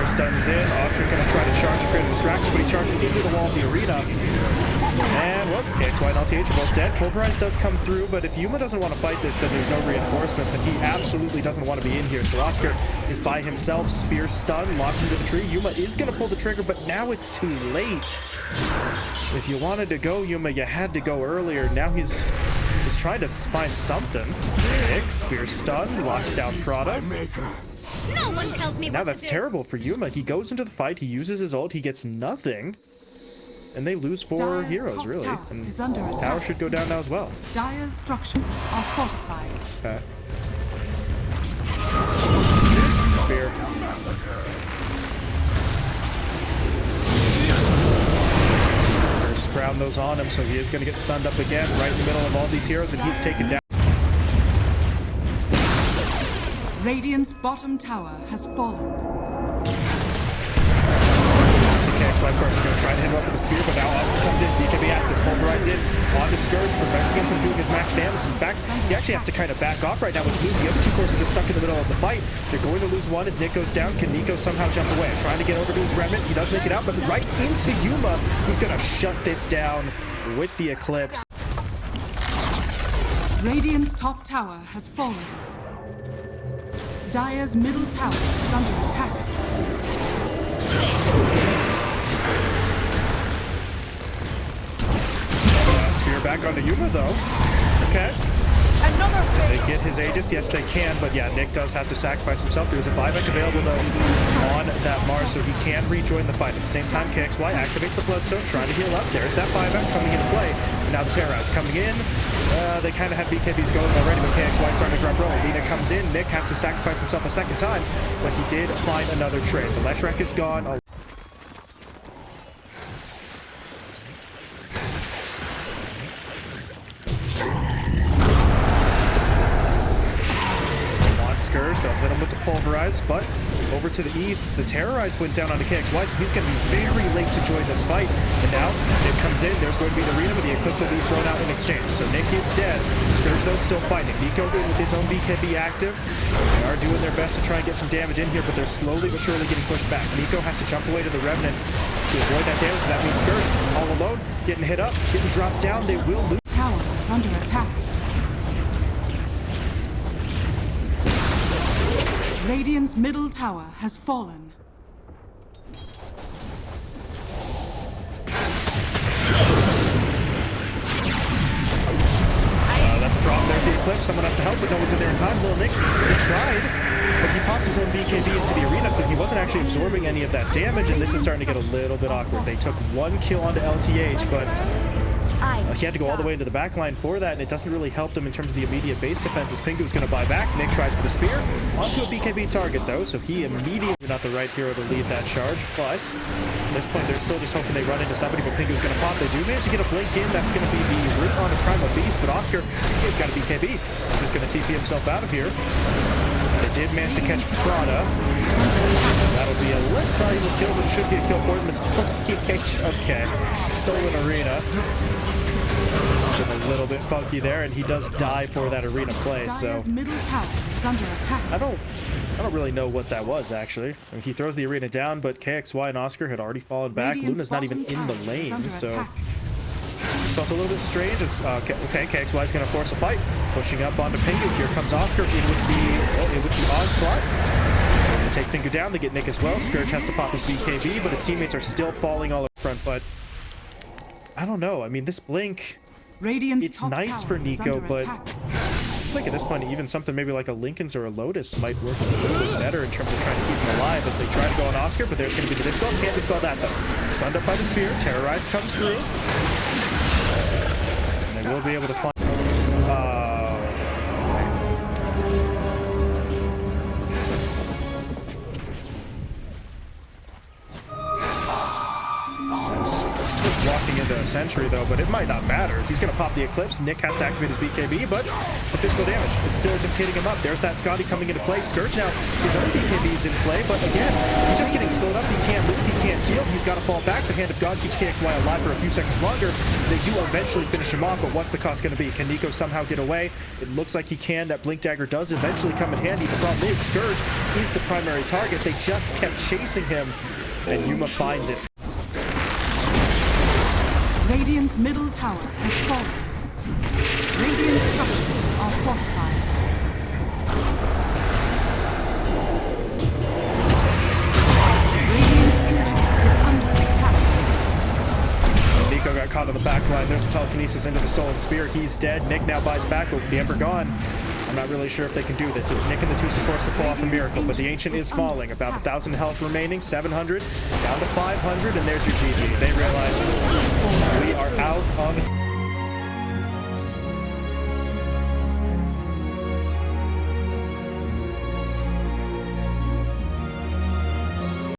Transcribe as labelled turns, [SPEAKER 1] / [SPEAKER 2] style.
[SPEAKER 1] stuns in. Oscar's going to try to charge and create a distraction, but he charges into the wall of the arena. And, well, KXY and LTH are both dead. Pulverize does come through, but if Yuma doesn't want to fight this, then there's no reinforcements, and he absolutely doesn't want to be in here. So Oscar is by himself. Spear stun, locks into the tree. Yuma is going to pull the trigger, but now it's too late. If you wanted to go, Yuma, you had to go earlier. Now he's trying to find something. Nick, spear stun, locks down Prada.
[SPEAKER 2] No one tells me
[SPEAKER 1] now
[SPEAKER 2] what
[SPEAKER 1] that's
[SPEAKER 2] to do.
[SPEAKER 1] terrible for Yuma. He goes into the fight, he uses his ult, he gets nothing. And they lose 4 heroes, really. And tower should go down now as well.
[SPEAKER 3] Dire's structures are fortified.
[SPEAKER 1] Okay. Spear. First ground those on him, so he is going to get stunned up again, right in the middle of all these heroes, and he's taken down.
[SPEAKER 3] Radiant's bottom tower has fallen.
[SPEAKER 1] KXY, of course, is going to try to hit him up with the spear, but now Oscar comes in. BKB active, pulverize in onto Scourge, prevents him from doing his max damage. In fact, he actually has to kind of back off right now, which means the other two cores are just stuck in the middle of the fight. They're going to lose one as Nick goes down. Can Nico somehow jump away? Trying to get over to his remnant. He does make it out, but right into Yuma, who's going to shut this down with the Eclipse.
[SPEAKER 3] Radiant's top tower has fallen. Dire's middle tower is under attack.
[SPEAKER 1] Spear back onto Yuma, though. Okay. They get his Aegis. Yes, they can, but yeah, Nick does have to sacrifice himself. There's a buyback available, though, on that Mars, so he can rejoin the fight. At the same time, KXY activates the Bloodstone, trying to heal up. There's that buyback coming into play. And now the Terrorize coming in. They kind of have BKBs going already, but KXY starting to drop roll. Lina comes in. Nick has to sacrifice himself a second time, but he did find another trade. The Leshrac is gone. Scourge, they'll hit him with the Pulverize, but over to the east, the Terrorize went down onto KXY, so he's going to be very late to join this fight. And now, Nick comes in, there's going to be the arena, but the Eclipse will be thrown out in exchange. So Nick is dead. Scourge, though, still fighting. Nico in with his own BKB active. They are doing their best to try and get some damage in here, but they're slowly but surely getting pushed back. Nico has to jump away to the Revenant to avoid that damage. That means Scourge, all alone, getting hit up, getting dropped down. They will lose.
[SPEAKER 3] Tower is under attack. Radiant's middle tower has fallen.
[SPEAKER 1] That's a problem. There's the Eclipse. Someone has to help, but no one's in there in time. Little Nick, he tried, but he popped his own BKB into the arena, so he wasn't actually absorbing any of that damage, and this is starting to get a little bit awkward. They took 1 kill onto LTH, but he had to go all the way into the back line for that, and it doesn't really help them in terms of the immediate base defense as Pingu's going to buy back. Nick tries for the spear onto a BKB target, though, so he immediately not the right hero to lead that charge, but at this point they're still just hoping they run into somebody, but Pingu's going to pop. They do manage to get a blink in. That's going to be the root on the Primal Beast, but Oscar, he's got a BKB. He's just going to TP himself out of here. They did manage to catch Prada. That'll be a less valuable kill, but it should be a kill for him. Okay, stolen arena. A little bit funky there, and he does die for that arena play. So
[SPEAKER 3] middle tower is under attack.
[SPEAKER 1] I don't really know what that was actually. I mean, he throws the arena down, but KXY and Oscar had already fallen back. Luna's not even in the lane, so this felt a little bit strange. Okay, KXY is going to force a fight, pushing up onto Pingu. Here comes Oscar in with the onslaught. They take Pingu down. They get Nick as well. Scourge has to pop his BKB, but his teammates are still falling all up front. But I don't know. I mean, this blink, it's nice for Nico, but I think at this point, even something maybe like a Lincoln's or a Lotus might work a little bit better in terms of trying to keep him alive as they try to go on Oscar, but there's going to be the dispel. Can't dispel that, though. Stunned up by the spear. Terrorize comes through. And they will be able to find... walking into a Sentry, though, but it might not matter. He's going to pop the Eclipse. Nick has to activate his BKB, but the physical damage, it's still just hitting him up. There's that Scotty coming into play. Scourge now, his own BKB is in play, but again, he's just getting slowed up. He can't move, he can't field. He's got to fall back. The Hand of God keeps KXY alive for a few seconds longer. They do eventually finish him off, but what's the cost going to be? Can Nico somehow get away? It looks like he can. That Blink Dagger does eventually come in handy. The problem is Scourge is the primary target. They just kept chasing him, and Yuma finds it.
[SPEAKER 3] Radiant's middle tower has fallen. Radiant structures are fortified. Radiant's ancient is under attack.
[SPEAKER 1] Nico got caught on the back line. There's a telekinesis into the stolen spear. He's dead. Nick now buys back, but with the Ember gone, I'm not really sure if they can do this. It's Nick and the two supports to pull off a miracle, but the Ancient is falling. About 1,000 health remaining, 700, down to 500, and there's your GG. They realize we are out of